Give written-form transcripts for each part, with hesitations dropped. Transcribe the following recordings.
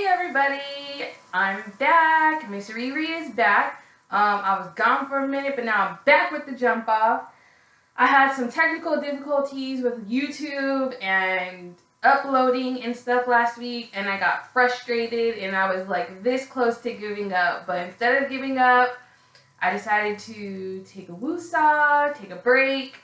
everybody, I'm back. Miss Riri is back. I was gone for a minute, but now I'm back with the jump off. I had some technical difficulties with YouTube and uploading and stuff last week, and I got frustrated and I was like this close to giving up. But instead of giving up, I decided to take a woosah, take a break,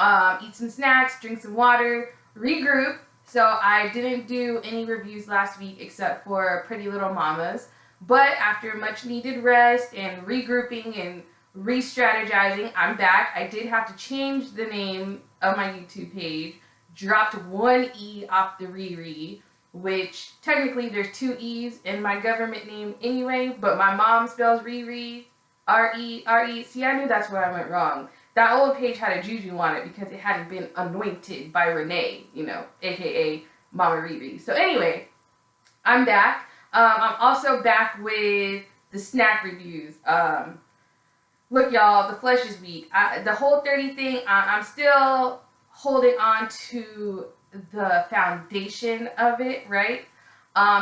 eat some snacks, drink some water, regroup. So I didn't do any reviews last week except for Pretty Little Mamas. But after much needed rest and regrouping and re-strategizing, I'm back. I did have to change the name of my YouTube page. Dropped one E off the Riri, which technically there's two E's in my government name anyway, but my mom spells Riri, R-E-R-E. See, I knew that's where I went wrong. That old page had a juju on it because it hadn't been anointed by Renee, aka Mama Riri. So anyway, I'm back. I'm also back with the snack reviews. Look, y'all, the flesh is weak. The whole 30 thing, I'm still holding on to the foundation of it, right?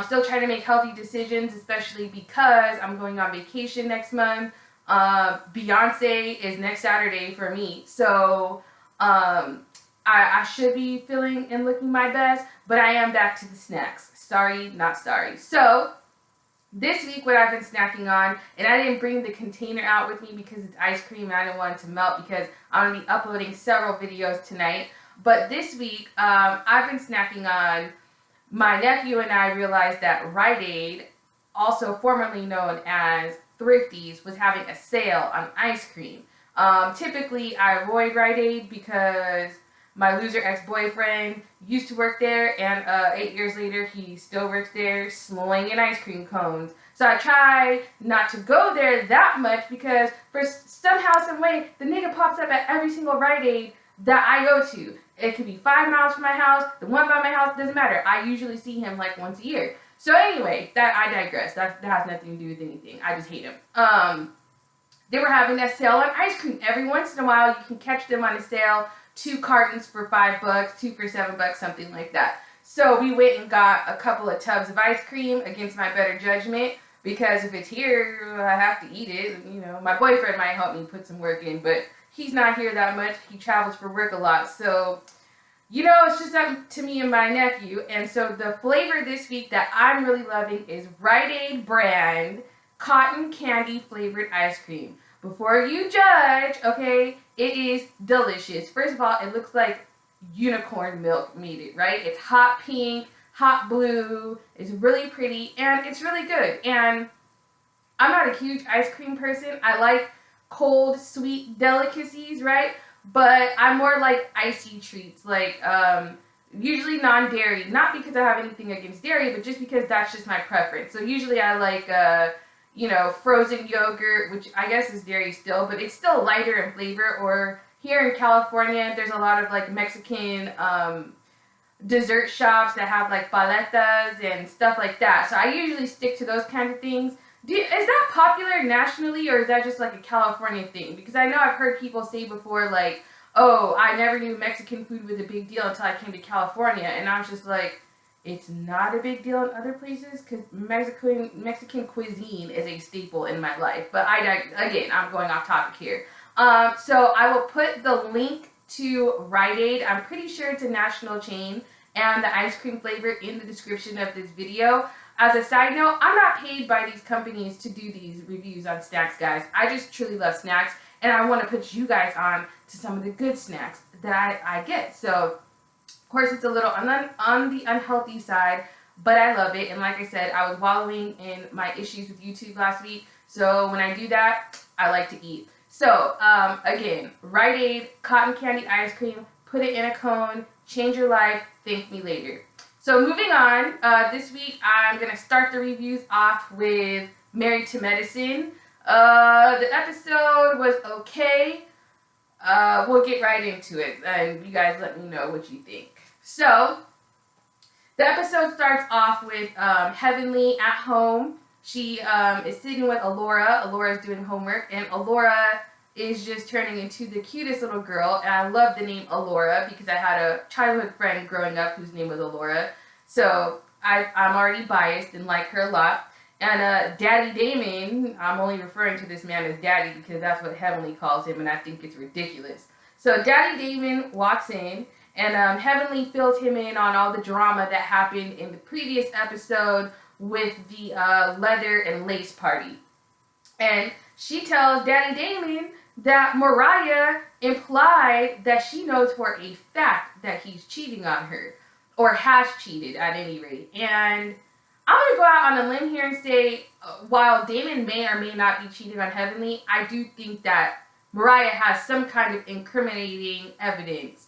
Still trying to make healthy decisions, especially because I'm going on vacation next month. Beyonce is next Saturday for me, so I should be feeling and looking my best, but I am back to the snacks. Sorry, not sorry. So this week what I've been snacking on, and I didn't bring the container out with me because it's ice cream and I didn't want it to melt because I'm going to be uploading several videos tonight. But this week I've been snacking on, my nephew and I realized that Rite Aid, also formerly known as Thrifty's, was having a sale on ice cream. Typically I avoid Rite Aid because my loser ex-boyfriend used to work there, and 8 years later he still works there slinging ice cream cones. So I try not to go there that much because for somehow, some way, the nigga pops up at every single Rite Aid that I go to. It could be 5 miles from my house, the one by my house, doesn't matter. I usually see him like once a year. So anyway, I digress. That has nothing to do with anything. I just hate him. They were having that sale on ice cream. Every once in a while, you can catch them on a sale. 2 cartons for $5, 2 for $7, something like that. So we went and got a couple of tubs of ice cream against my better judgment, because if it's here, I have to eat it. My boyfriend might help me put some work in, but he's not here that much. He travels for work a lot. So, it's just up to me and my nephew. And so the flavor this week that I'm really loving is Rite Aid brand cotton candy flavored ice cream. Before you judge, okay, it is delicious. First of all, it looks like unicorn milk made it, right? It's hot pink, hot blue, it's really pretty, and it's really good. And I'm not a huge ice cream person. I like cold, sweet delicacies, right? But I'm more like icy treats, like usually non-dairy. Not because I have anything against dairy, but just because that's just my preference. So usually I like frozen yogurt, which I guess is dairy still, but it's still lighter in flavor. Or here in California, there's a lot of like Mexican dessert shops that have like paletas and stuff like that. So I usually stick to those kinds of things. Is that popular nationally, or is that just like a California thing? Because I know I've heard people say before, like, oh, I never knew Mexican food was a big deal until I came to California. And I was just like, it's not a big deal in other places, because Mexican cuisine is a staple in my life. But again, I'm going off topic here. So I will put the link to Rite Aid. I'm pretty sure it's a national chain, and the ice cream flavor in the description of this video. As a side note, I'm not paid by these companies to do these reviews on snacks, guys. I just truly love snacks, and I want to put you guys on to some of the good snacks that I get. So, of course, it's a little on the unhealthy side, but I love it. And like I said, I was wallowing in my issues with YouTube last week, so when I do that, I like to eat. So, again, Rite Aid cotton candy ice cream, put it in a cone, change your life, thank me later. So moving on, this week I'm going to start the reviews off with Married to Medicine. The episode was okay. We'll get right into it, and you guys let me know what you think. So, the episode starts off with Heavenly at home. She is sitting with Alora. Alora's doing homework, and Alora is just turning into the cutest little girl. And I love the name Alora because I had a childhood friend growing up whose name was Alora. So I'm already biased and like her a lot. And Daddy Damon, I'm only referring to this man as Daddy because that's what Heavenly calls him, and I think it's ridiculous. So Daddy Damon walks in, and Heavenly fills him in on all the drama that happened in the previous episode with the leather and lace party. And she tells Daddy Damon that Mariah implied that she knows for a fact that he's cheating on her, or has cheated at any rate. And I'm going to go out on a limb here and say, while Damon may or may not be cheating on Heavenly, I do think that Mariah has some kind of incriminating evidence,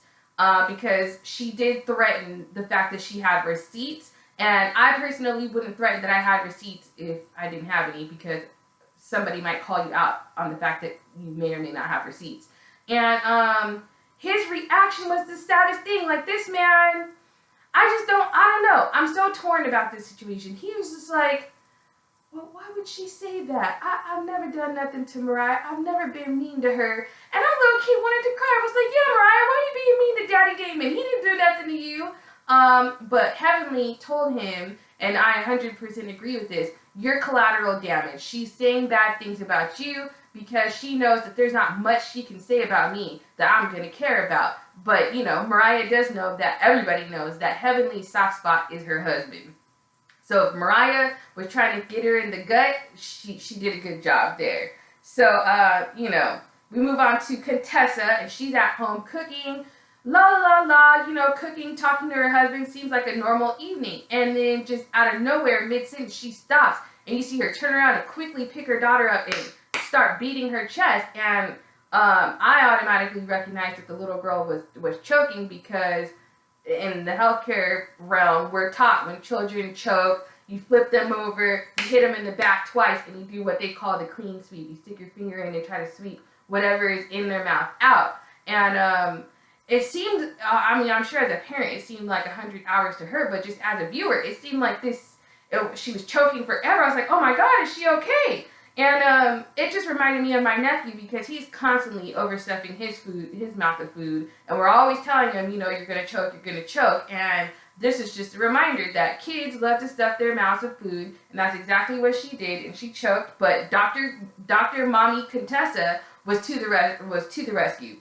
because she did threaten the fact that she had receipts. And I personally wouldn't threaten that I had receipts if I didn't have any, because somebody might call you out on the fact that you may or may not have receipts. And his reaction was the saddest thing. Like, this man, I don't know. I'm so torn about this situation. He was just like, well, why would she say that? I've never done nothing to Mariah. I've never been mean to her. And I low-key wanted to cry. I was like, yeah, Mariah, why are you being mean to Daddy Damon? He didn't do nothing to you. But Heavenly told him, and I 100% agree with this, you're collateral damage. She's saying bad things about you because she knows that there's not much she can say about me that I'm going to care about. But, you know, Mariah does know that everybody knows that Heavenly's soft spot is her husband. So if Mariah was trying to get her in the gut, she did a good job there. So, you know, we move on to Contessa, and she's at home cooking. La la la, you know, cooking, talking to her husband, seems like a normal evening. And then just out of nowhere, mid-sentence, she stops. And you see her turn around and quickly pick her daughter up and start beating her chest. And I automatically recognized that the little girl was choking, because in the healthcare realm, we're taught when children choke, you flip them over, you hit them in the back twice, and you do what they call the clean sweep. You stick your finger in and try to sweep whatever is in their mouth out. And it seemed, I mean, I'm sure as a parent, it seemed like 100 hours to her, but just as a viewer, it seemed like she was choking forever. I was like, oh my God, is she okay? And it just reminded me of my nephew, because he's constantly overstuffing his mouth with food, and we're always telling him, you know, you're going to choke, you're going to choke. And this is just a reminder that kids love to stuff their mouths with food, and that's exactly what she did, and she choked. But Dr. Mommy Contessa was to the rescue.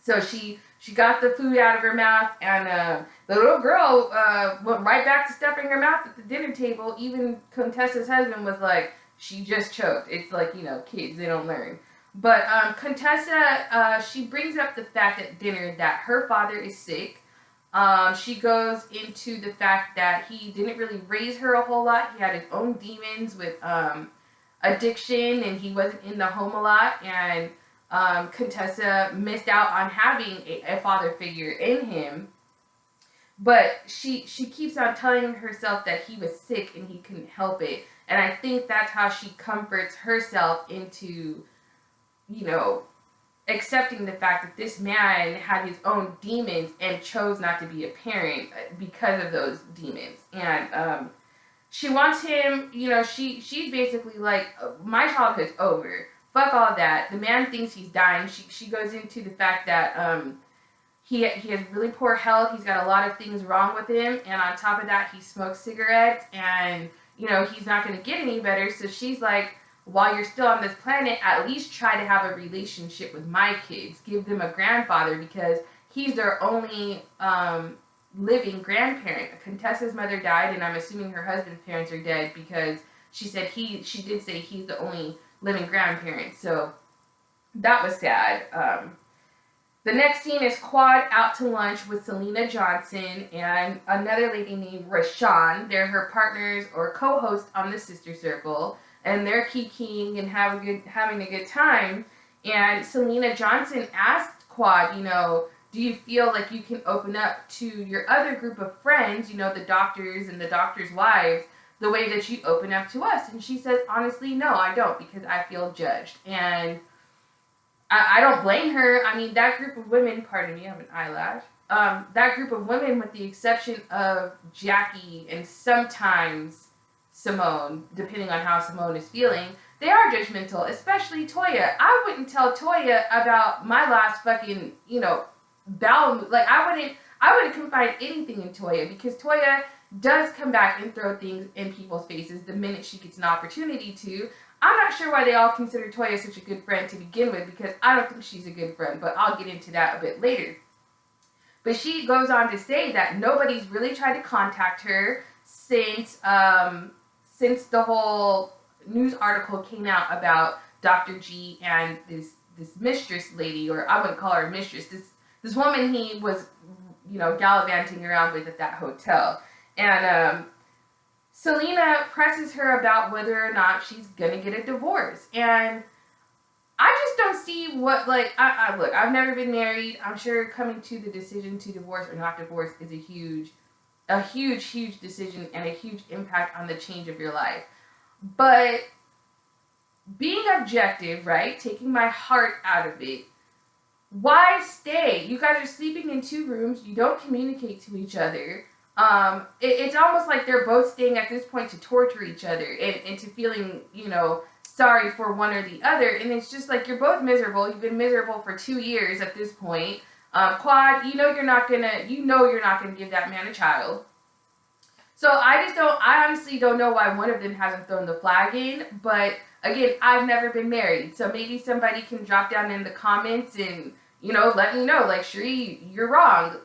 So she got the food out of her mouth, and the little girl went right back to stuffing her mouth at the dinner table. Even Contessa's husband was like, she just choked. It's like, you know, kids, they don't learn. But Contessa, she brings up the fact at dinner that her father is sick. She goes into the fact that he didn't really raise her a whole lot. He had his own demons with addiction, and he wasn't in the home a lot. And Contessa missed out on having a father figure in him. But she keeps on telling herself that he was sick and he couldn't help it. And I think that's how she comforts herself into, you know, accepting the fact that this man had his own demons and chose not to be a parent because of those demons. And she wants him, you know, she's basically like, my childhood's over. Fuck all that. The man thinks he's dying. She goes into the fact that he has really poor health. He's got a lot of things wrong with him. And on top of that, he smokes cigarettes. And, you know, he's not going to get any better. So she's like, while you're still on this planet, at least try to have a relationship with my kids. Give them a grandfather, because he's their only living grandparent. Contessa's mother died, and I'm assuming her husband's parents are dead, because she said she did say he's the only living grandparent. So that was sad. The next scene is Quad out to lunch with Selena Johnson and another lady named Rashawn. They're her partners or co-hosts on the Sister Circle, and they're kikiing and having a good time. And Selena Johnson asked Quad, you know, do you feel like you can open up to your other group of friends, you know, the doctors and the doctors' wives, the way that you open up to us? And she says, honestly, no, I don't, because I feel judged. And I don't blame her. I mean, that group of women, pardon me, I have an eyelash. That group of women, with the exception of Jackie and sometimes Simone, depending on how Simone is feeling, they are judgmental, especially Toya. I wouldn't tell Toya about my last fucking, you know, bowel, like I wouldn't confide anything in Toya, because Toya does come back and throw things in people's faces the minute she gets an opportunity to. I'm not sure why they all consider Toya such a good friend to begin with, because I don't think she's a good friend, but I'll get into that a bit later. But she goes on to say that nobody's really tried to contact her since the whole news article came out about Dr. G and this mistress lady, or I wouldn't call her a mistress, this woman he was, gallivanting around with at that hotel. And Selena presses her about whether or not she's gonna get a divorce. And I just don't see what, look, I've never been married. I'm sure coming to the decision to divorce or not divorce is a huge decision and a huge impact on the change of your life. But being objective, right, taking my heart out of it, why stay? You guys are sleeping in 2 rooms. You don't communicate to each other. It's almost like they're both staying at this point to torture each other and to feeling, sorry for one or the other. And it's just like, you're both miserable. You've been miserable for 2 years at this point. Quad, you're not gonna give that man a child. So I honestly don't know why one of them hasn't thrown the flag in. But again, I've never been married. So maybe somebody can drop down in the comments and, let me know, like, Cherie, you're wrong,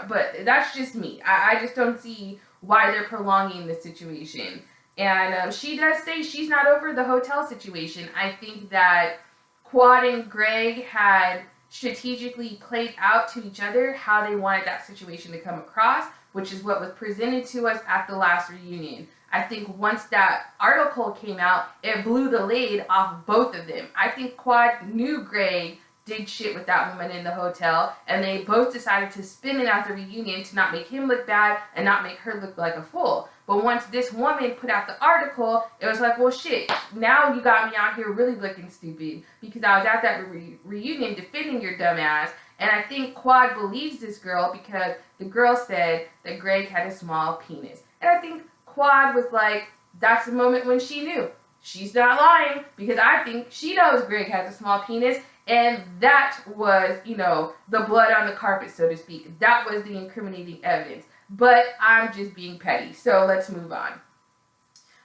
but that's just me. I just don't see why they're prolonging the situation. And she does say she's not over the hotel situation. I think that Quad and Greg had strategically played out to each other how they wanted that situation to come across, which is what was presented to us at the last reunion. I think once that article came out, it blew the lid off both of them. I think Quad knew Greg did shit with that woman in the hotel, and they both decided to spin it at the reunion to not make him look bad and not make her look like a fool. But once this woman put out the article, it was like, well, shit, now you got me out here really looking stupid because I was at that reunion defending your dumb ass. And I think Quad believes this girl because the girl said that Greg had a small penis. And I think Quad was like, that's the moment when she knew. She's not lying, because I think she knows Greg has a small penis. And that was, the blood on the carpet, so to speak. That was the incriminating evidence. But I'm just being petty. So let's move on.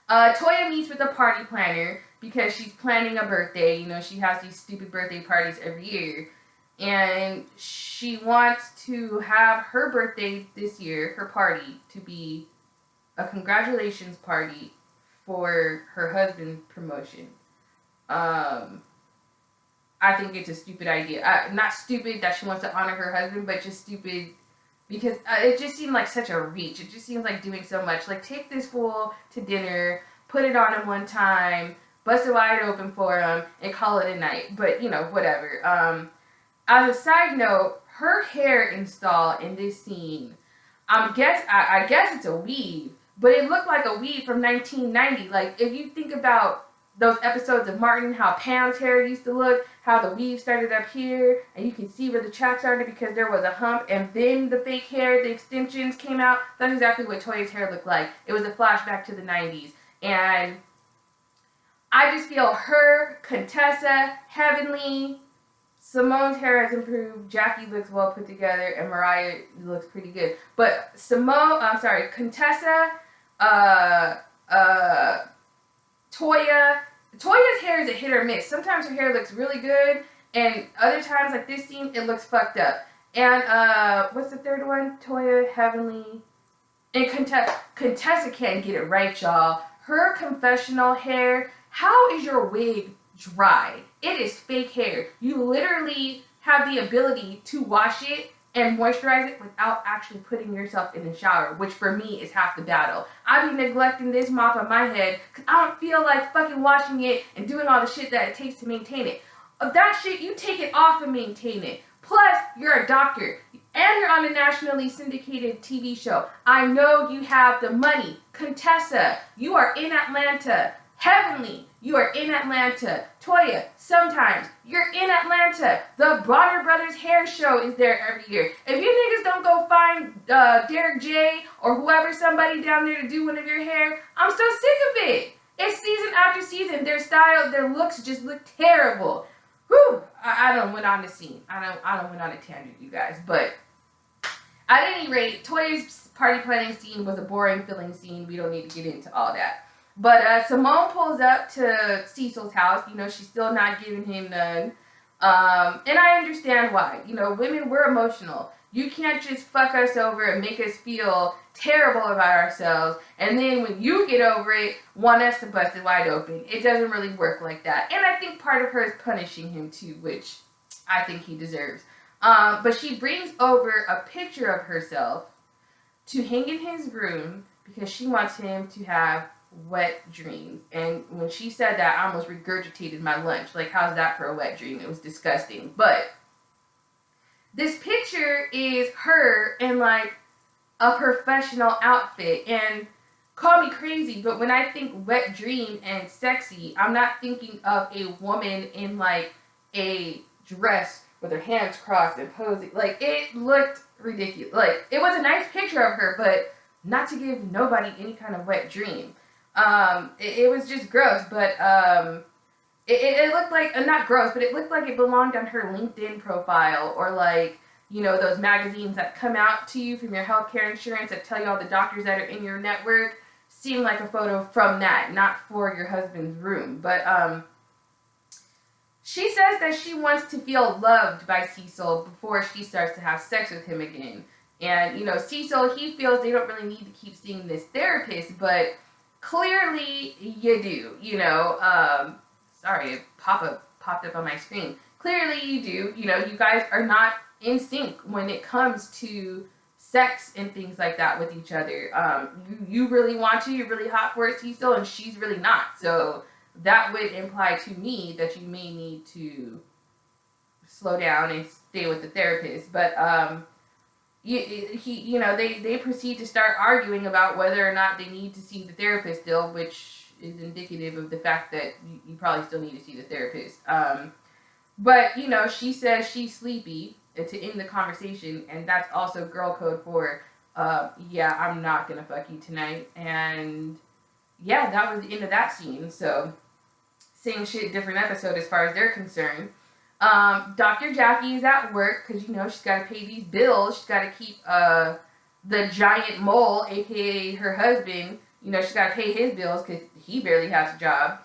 Toya meets with a party planner because she's planning a birthday. She has these stupid birthday parties every year. And she wants to have her birthday this year, her party, to be a congratulations party for her husband's promotion. I think it's a stupid idea. Not stupid that she wants to honor her husband, but just stupid because it just seemed like such a reach. It just seems like doing so much. Like, take this fool to dinner, put it on him one time, bust it wide open for him, and call it a night. But, whatever. As a side note, her hair install in this scene, I guess it's a weave, but it looked like a weave from 1990. Like, if you think about those episodes of Martin, how Pam's hair used to look, how the weave started up here, and you can see where the track started because there was a hump, and then the fake hair, the extensions came out. That's exactly what Toya's hair looked like. It was a flashback to the 90s. And I just feel her, Contessa, Heavenly, Simone's hair has improved, Jackie looks well put together, and Mariah looks pretty good. But Contessa, Toya's hair is a hit or miss. Sometimes her hair looks really good, and other times, like this scene, it looks fucked up. And what's the third one? Toya, Heavenly, and Contessa. Contessa can't get it right, y'all. Her confessional hair. How is your wig dry? It is fake hair. You literally have the ability to wash it and moisturize it without actually putting yourself in the shower, which for me is half the battle. I be neglecting this mop on my head because I don't feel like fucking washing it and doing all the shit that it takes to maintain it. That shit, you take it off and maintain it. Plus, you're a doctor and you're on a nationally syndicated TV show. I know you have the money. Contessa, you are in Atlanta. Heavenly, you are in Atlanta. Toya, sometimes you're in Atlanta. The Bonner Brothers hair show is there every year. If you niggas don't go find Derek J or whoever, somebody down there to do one of your hair, I'm so sick of it. It's season after season. Their style, their looks just look terrible. Whew, I don't went on the scene. I don't went on a tangent, you guys. But at any rate, Toya's party planning scene was a boring filling scene. We don't need to get into all that. But Simone pulls up to Cecil's house. You know, she's still not giving him none. And I understand why. You know, women, we're emotional. You can't just fuck us over and make us feel terrible about ourselves, and then when you get over it, want us to bust it wide open. It doesn't really work like that. And I think part of her is punishing him too, which I think he deserves. But she brings over a picture of herself to hang in his room because she wants him to have wet dreams. And when she said that, I almost regurgitated my lunch. Like, how's that for a wet dream? It was disgusting. But this picture is her in like a professional outfit. And call me crazy, but when I think wet dream and sexy, I'm not thinking of a woman in like a dress with her hands crossed and posing. Like, it looked ridiculous. Like, it was a nice picture of her, but not to give nobody any kind of wet dream. It was just gross, but it looked like, not gross, but it looked like it belonged on her LinkedIn profile, or like, you know, those magazines that come out to you from your healthcare insurance that tell you all the doctors that are in your network. Seemed like a photo from that, not for your husband's room. But she says that she wants to feel loved by Cecil before she starts to have sex with him again. And, you know, Cecil, he feels they don't really need to keep seeing this therapist, but clearly you do, you know. Sorry, it popped up on my screen. Clearly you do. You know, you guys are not in sync when it comes to sex and things like that with each other. You really want to, you're really hot for it, Cecil, and she's really not. So that would imply to me that you may need to slow down and stay with the therapist. But they proceed to start arguing about whether or not they need to see the therapist still, which is indicative of the fact that you probably still need to see the therapist. But, you know, she says she's sleepy to end the conversation, and that's also girl code for, yeah, I'm not gonna fuck you tonight. And yeah, that was the end of that scene. So same shit, different episode as far as they're concerned. Dr. Jackie is at work because, you know, she's got to pay these bills. She's got to keep the giant mole, aka her husband, you know, she's got to pay his bills because he barely has a job.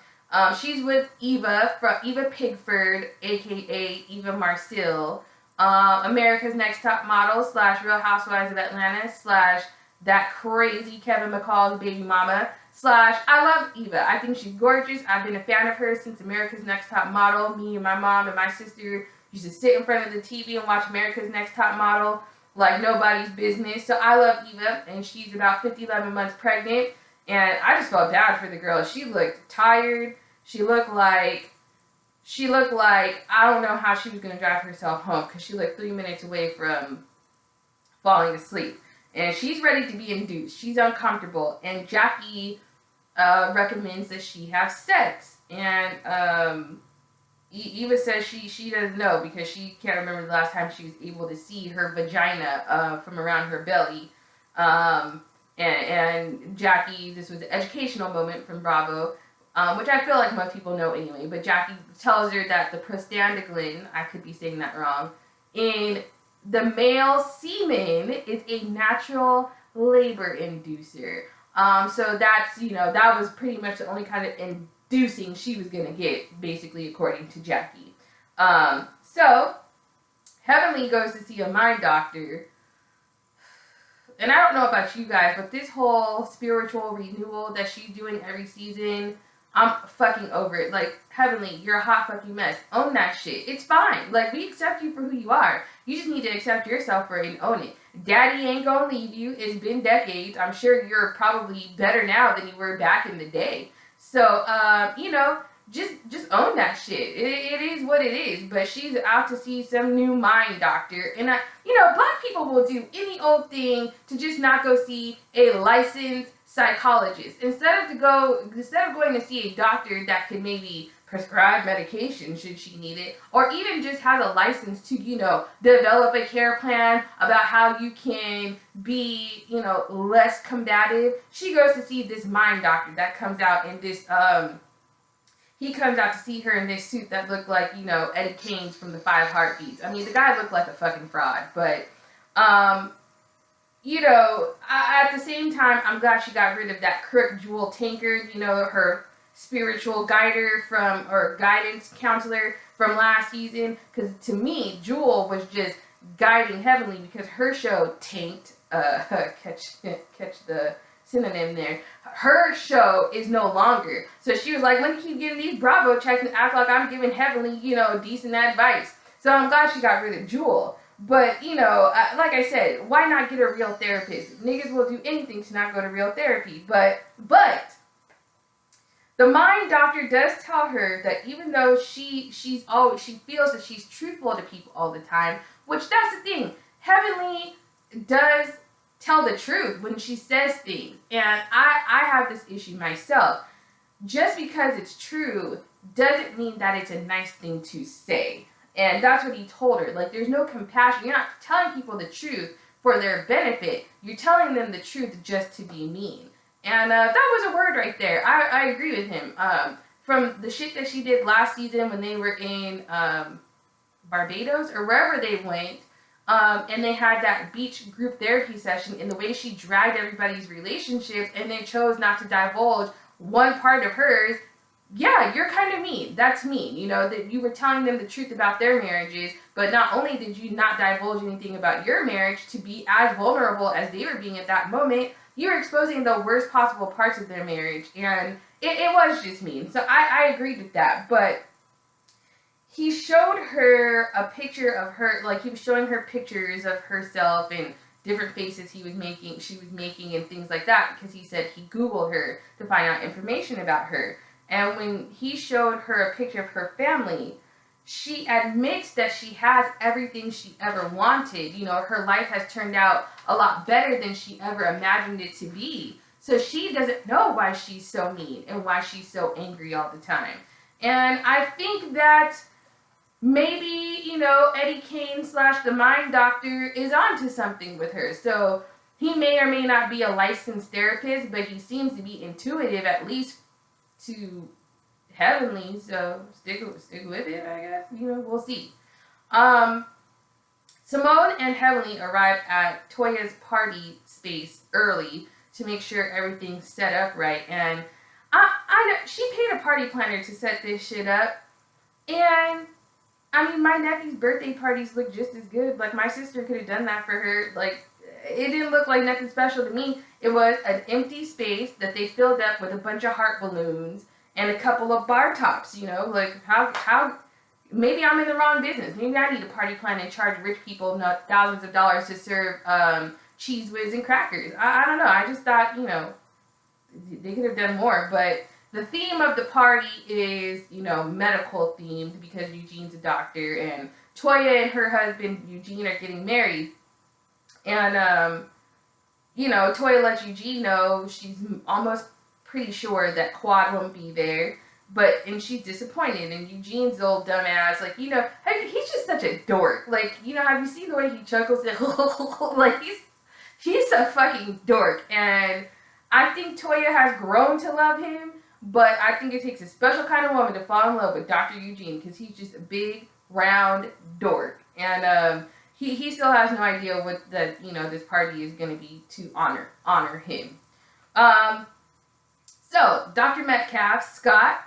She's with Eva Pigford, aka Eva Marcille, America's Next Top Model / Real Housewives of Atlanta / that crazy Kevin McCall's baby mama / I love Eva. I think she's gorgeous. I've been a fan of her since America's Next Top Model. Me and my mom and my sister used to sit in front of the TV and watch America's Next Top Model like nobody's business. So I love Eva, and she's about 11 months pregnant. And I just felt bad for the girl. She looked tired. She looked like I don't know how she was going to drive herself home because she looked 3 minutes away from falling asleep. And she's ready to be induced. She's uncomfortable. And Jackie recommends that she have sex. And Eva says she doesn't know because she can't remember the last time she was able to see her vagina from around her belly. And Jackie, this was an educational moment from Bravo, which I feel like most people know anyway, but Jackie tells her that the prostaglandin, I could be saying that wrong, in the male semen is a natural labor inducer. So that's, you know, that was pretty much the only kind of inducing she was going to get, basically, according to Jackie. So Heavenly goes to see a mind doctor. And I don't know about you guys, but this whole spiritual renewal that she's doing every season, I'm fucking over it. Like, Heavenly, you're a hot fucking mess. Own that shit. It's fine. Like, we accept you for who you are. You just need to accept yourself for it and own it. Daddy ain't gonna leave you. It's been decades. I'm sure you're probably better now than you were back in the day. So, you know, just own that shit. It is what it is. But she's out to see some new mind doctor. And, you know, black people will do any old thing to just not go see a licensed psychologist. Instead of going to see a doctor that could maybe prescribe medication should she need it, or even just has a license to, you know, develop a care plan about how you can be, you know, less combative, she goes to see this mind doctor that comes out in this, he comes out to see her in this suit that looked like, you know, Eddie Kane from the 5 Heartbeats. I mean, the guy looked like a fucking fraud, but, at the same time, I'm glad she got rid of that crook Jewel Tankard, her spiritual guidance counselor from last season. Because to me, Jewel was just guiding heavily because her show tanked. Catch the synonym there. Her show is no longer. So she was like, let me keep getting these Bravo checks and act like I'm giving Heavenly, decent advice. So I'm glad she got rid of Jewel. But, like I said, why not get a real therapist? Niggas will do anything to not go to real therapy. But the mind doctor does tell her that even though she feels that she's truthful to people all the time, which that's the thing. Heavenly does tell the truth when she says things. And I have this issue myself. Just because it's true doesn't mean that it's a nice thing to say. And that's what he told her. Like, there's no compassion. You're not telling people the truth for their benefit. You're telling them the truth just to be mean. And that was a word right there. I agree with him. From the shit that she did last season when they were in Barbados or wherever they went, and they had that beach group therapy session, and the way she dragged everybody's relationship and then chose not to divulge one part of hers. Yeah, you're kind of mean. That's mean. That you were telling them the truth about their marriages, but not only did you not divulge anything about your marriage to be as vulnerable as they were being at that moment, you were exposing the worst possible parts of their marriage, and it was just mean. So I agreed with that, but he showed her a picture of her, like he was showing her pictures of herself and different faces she was making and things like that, because he said he Googled her to find out information about her. And when he showed her a picture of her family, she admits that she has everything she ever wanted. Her life has turned out a lot better than she ever imagined it to be. So she doesn't know why she's so mean and why she's so angry all the time. And I think that maybe, Eddie Kane / the mind doctor is onto something with her. So he may or may not be a licensed therapist, but he seems to be intuitive, at least to Heavenly, so stick with it, I guess. We'll see. Simone and Heavenly arrived at Toya's party space early to make sure everything's set up right, and I know she paid a party planner to set this shit up, and I mean, my nephew's birthday parties look just as good. Like, my sister could have done that for her. Like, it didn't look like nothing special to me. It was an empty space that they filled up with a bunch of heart balloons and a couple of bar tops, like how maybe I'm in the wrong business. Maybe I need a party plan and charge rich people thousands of dollars to serve cheese whiz and crackers. I don't know. I just thought, they could have done more. But the theme of the party is, medical themed because Eugene's a doctor, and Toya and her husband Eugene are getting married. And Toya lets Eugene know she's almost pretty sure that Quad won't be there, and she's disappointed, and Eugene's old dumbass, he's just such a dork. Like, have you seen the way he chuckles? Like, he's a fucking dork, and I think Toya has grown to love him, but I think it takes a special kind of woman to fall in love with Dr. Eugene, because he's just a big, round dork, and he still has no idea what this party is going to be to honor him. So, Dr. Metcalf, Scott,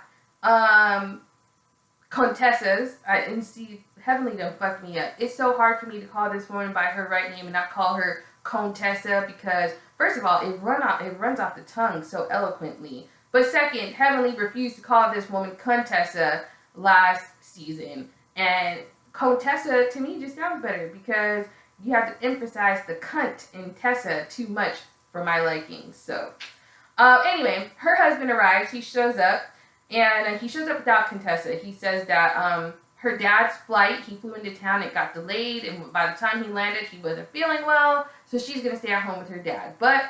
Contessa's, and see, Heavenly don't fuck me up. It's so hard for me to call this woman by her right name and not call her Contessa because, first of all, it runs off the tongue so eloquently. But second, Heavenly refused to call this woman Contessa last season. And Contessa, to me, just sounds better because you have to emphasize the cunt in Tessa too much for my liking. So, anyway, her husband arrives. He shows up, and he shows up without Contessa. He says that her dad's flight, he flew into town, it got delayed, and by the time he landed, he wasn't feeling well, so she's going to stay at home with her dad. But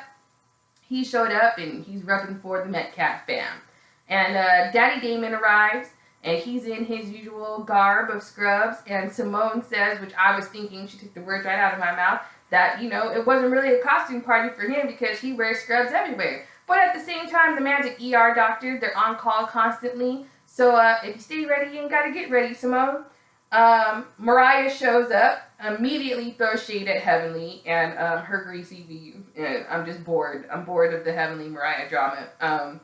he showed up, and he's repping for the Metcalf fam. And Daddy Damon arrives, and he's in his usual garb of scrubs, and Simone says, which I was thinking, she took the words right out of my mouth, that, it wasn't really a costume party for him because he wears scrubs everywhere. But at the same time, the man's an ER doctor. They're on call constantly. So if you stay ready, you ain't got to get ready, Simone. Mariah shows up, immediately throws shade at Heavenly and her greasy view. And I'm just bored. I'm bored of the Heavenly Mariah drama.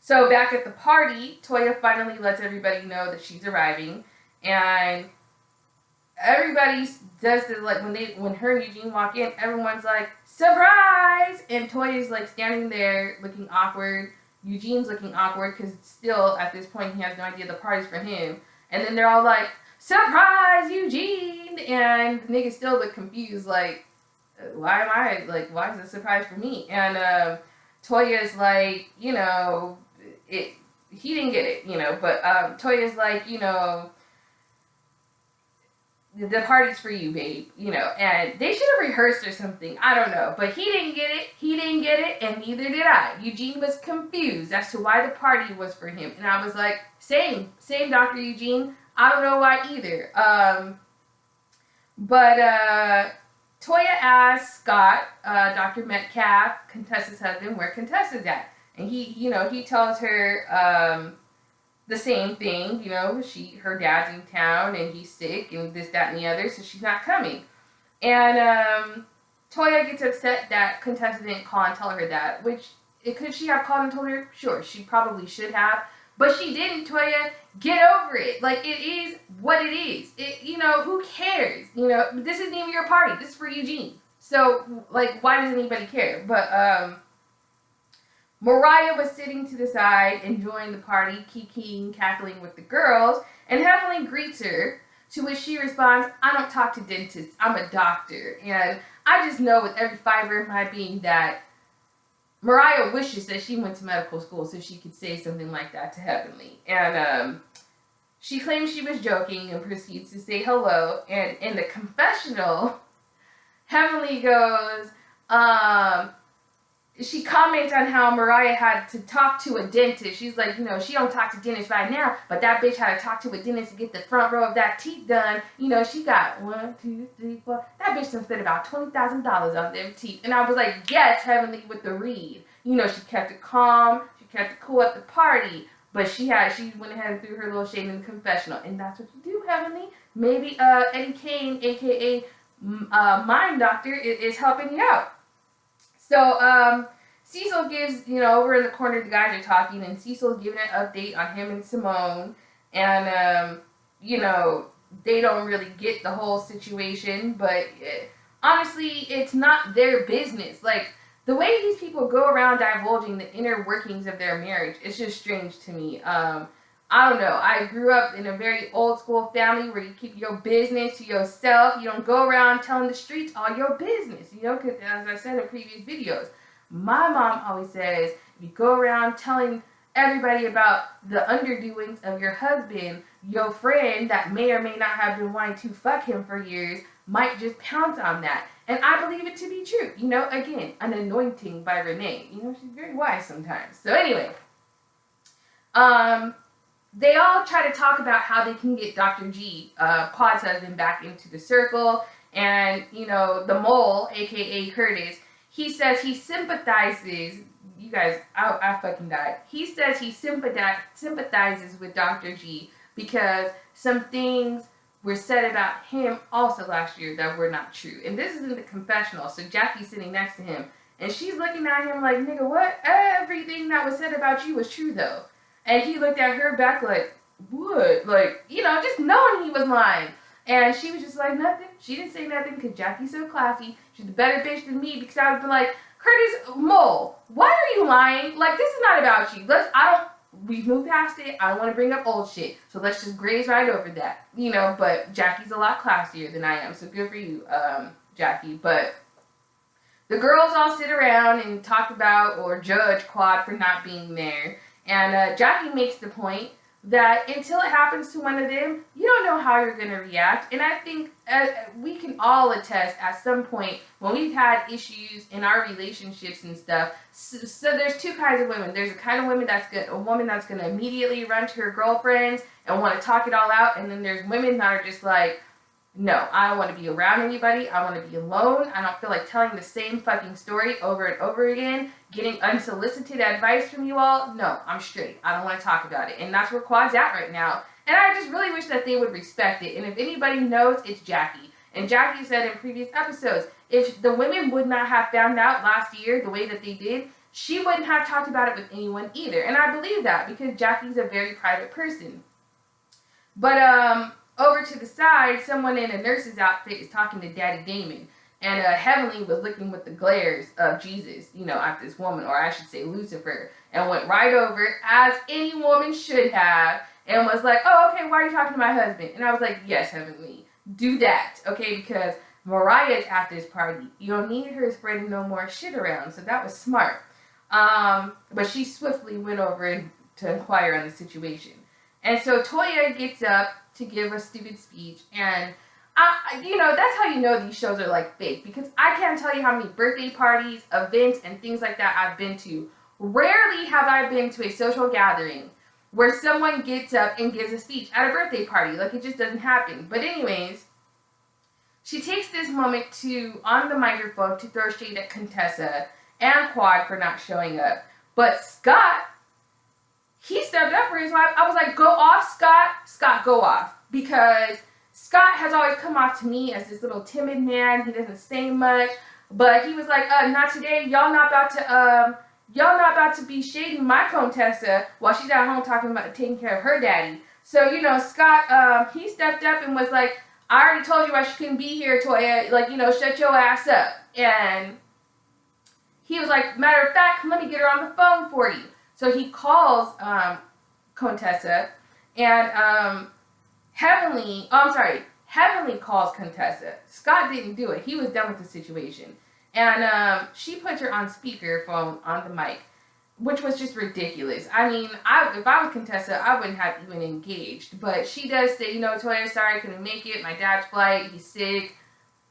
So back at the party, Toya finally lets everybody know that she's arriving, and everybody does the, like, when her and Eugene walk in, everyone's like, surprise! And Toya's like standing there looking awkward. Eugene's looking awkward because still at this point he has no idea the party's for him. And then they're all like, surprise, Eugene! And the niggas still look confused, like, why is this a surprise for me? And Toya's like, you know, he didn't get it, you know, but Toya's like, you know, the party's for you, babe, you know, and they should have rehearsed or something, I don't know, but he didn't get it, and neither did I. Eugene was confused as to why the party was for him, and I was like, same, Dr. Eugene, I don't know why either. But Toya asked Scott, Dr. Metcalf, Contessa's husband, where Contessa's at, and he tells her, the same thing, you know, her dad's in town and he's sick and this, that, and the other, so she's not coming. And Toya gets upset that Contessa didn't call and tell her that, which, could she have called and told her? Sure, she probably should have, but she didn't. Toya, get over it. Like, it is what it is. You know, who cares? You know, this isn't even your party. This is for Eugene. So, like, why does anybody care? But, Mariah was sitting to the side, enjoying the party, kikiing, cackling with the girls, and Heavenly greets her, to which she responds, I don't talk to dentists, I'm a doctor. And I just know with every fiber of my being that Mariah wishes that she went to medical school so she could say something like that to Heavenly. And she claims she was joking and proceeds to say hello. And in the confessional, Heavenly goes, she comments on how Mariah had to talk to a dentist. She's like, you know, she don't talk to dentists right now, but that bitch had to talk to a dentist to get the front row of that teeth done. You know, she got 1, 2, 3, 4. That bitch done spent about $20,000 on them teeth. And I was like, yes, Heavenly with the read. You know, she kept it calm. She kept it cool at the party. But she went ahead and threw her little shade in the confessional. And that's what you do, Heavenly. Maybe Eddie Kane, a.k.a. Mind Doctor, is helping you out. So, Cecil gives, you know, over in the corner the guys are talking, and Cecil's giving an update on him and Simone, and, you know, they don't really get the whole situation, but honestly, it's not their business. Like, the way these people go around divulging the inner workings of their marriage, it's just strange to me. I don't know. I grew up in a very old school family where you keep your business to yourself. You don't go around telling the streets all your business, you know, because as I said in previous videos, my mom always says, if you go around telling everybody about the underdoings of your husband, your friend that may or may not have been wanting to fuck him for years might just pounce on that. And I believe it to be true. You know, again, an anointing by Renee. You know, she's very wise sometimes. So anyway, they all try to talk about how they can get Dr. G, Quad's husband, back into the circle. And, you know, the mole, a.k.a. Curtis, he says he sympathizes, you guys, I fucking died. He says he sympathizes with Dr. G because some things were said about him also last year that were not true. And this is in the confessional, so Jackie's sitting next to him. And she's looking at him like, nigga, what? Everything that was said about you was true, though. And he looked at her back like, what? Like, you know, just knowing he was lying. And she was just like, nothing. She didn't say nothing because Jackie's so classy. She's a better bitch than me because I would be like, Curtis, Mole, why are you lying? Like, this is not about you. We've moved past it. I don't want to bring up old shit. So let's just graze right over that. You know, but Jackie's a lot classier than I am. So good for you, Jackie. But the girls all sit around and talk about or judge Quad for not being there. And Jackie makes the point that until it happens to one of them, you don't know how you're going to react. And I think we can all attest at some point when we've had issues in our relationships and stuff. So there's two kinds of women. There's a kind of woman a woman that's going to immediately run to her girlfriends and want to talk it all out. And then there's women that are just like, no, I don't want to be around anybody. I want to be alone. I don't feel like telling the same fucking story over and over again. Getting unsolicited advice from you all. No, I'm straight. I don't want to talk about it. And that's where Quad's at right now. And I just really wish that they would respect it. And if anybody knows, it's Jackie. And Jackie said in previous episodes, if the women would not have found out last year the way that they did, she wouldn't have talked about it with anyone either. And I believe that because Jackie's a very private person. But over to the side, someone in a nurse's outfit is talking to Daddy Damon. And Heavenly was looking with the glares of Jesus, at this woman, or I should say Lucifer, and went right over, as any woman should have, and was like, oh, okay, why are you talking to my husband? And I was like, yes, Heavenly, do that, okay, because Mariah's at this party. You don't need her spreading no more shit around, so that was smart. But she swiftly went over to inquire on the situation. And so Toya gets up to give a stupid speech, and that's how you know these shows are like fake, because I can't tell you how many birthday parties, events, and things like that I've been to. Rarely have I been to a social gathering where someone gets up and gives a speech at a birthday party. Like, it just doesn't happen. But anyways, she takes this moment on the microphone to throw shade at Contessa and Quad for not showing up. But Scott, he stepped up for his wife. I was like, go off, Scott. Scott, go off. Because Scott has always come off to me as this little timid man. He doesn't say much. But he was like, not today. Y'all not about to be shading my Contessa while she's at home talking about taking care of her daddy. So, Scott, he stepped up and was like, I already told you why she couldn't be here, Toya. Like, shut your ass up. And he was like, matter of fact, let me get her on the phone for you. So he calls Contessa, and Heavenly calls Contessa. Scott didn't do it. He was done with the situation. And she puts her on speakerphone on the mic, which was just ridiculous. I mean, if I was Contessa, I wouldn't have even engaged. But she does say, Toya, sorry, I couldn't make it. My dad's flight, he's sick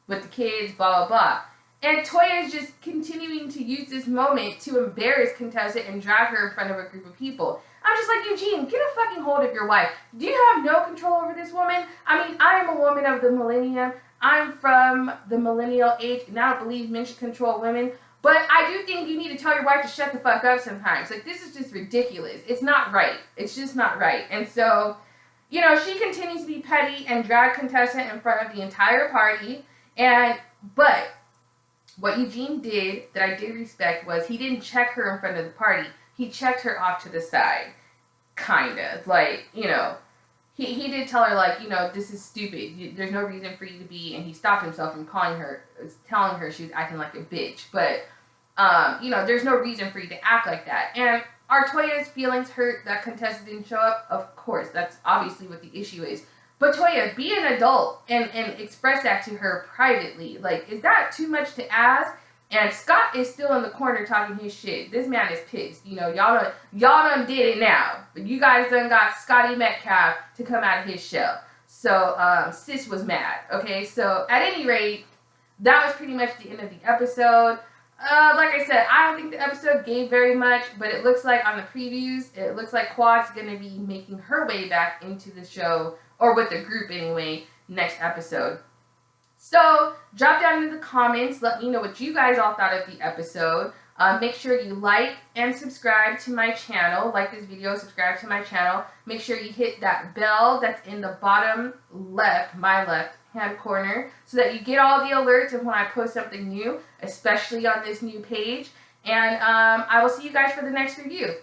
with the kids, blah, blah, blah. And Toya is just continuing to use this moment to embarrass Contessa and drag her in front of a group of people. I'm just like, Eugene, get a fucking hold of your wife. Do you have no control over this woman? I mean, I am a woman of the millennium. I'm from the millennial age, and I don't believe men should control women. But I do think you need to tell your wife to shut the fuck up sometimes. Like, this is just ridiculous. It's not right. It's just not right. And so, she continues to be petty and drag Contessa in front of the entire party. But what Eugene did that I did respect was he didn't check her in front of the party. He checked her off to the side. Kind of. Like, he did tell her, like, this is stupid. There's no reason for you to be, and he stopped himself from telling her she was acting like a bitch. But, there's no reason for you to act like that. And are Toya's feelings hurt that Contessa didn't show up? Of course. That's obviously what the issue is. But Toya, be an adult and express that to her privately. Like, is that too much to ask? And Scott is still in the corner talking his shit. This man is pissed. Y'all done did it now. But you guys done got Scotty Metcalf to come out of his shell. So, sis was mad. Okay, so at any rate, that was pretty much the end of the episode. Like I said, I don't think the episode gave very much, but it looks like on the previews, it looks like Quad's going to be making her way back into the show, or with the group anyway, next episode. So, drop down in the comments, let me know what you guys all thought of the episode. Make sure you like and subscribe to my channel. Like this video, subscribe to my channel. Make sure you hit that bell that's in the bottom left, my left hand corner, so that you get all the alerts of when I post something new, especially on this new page. And I will see you guys for the next review.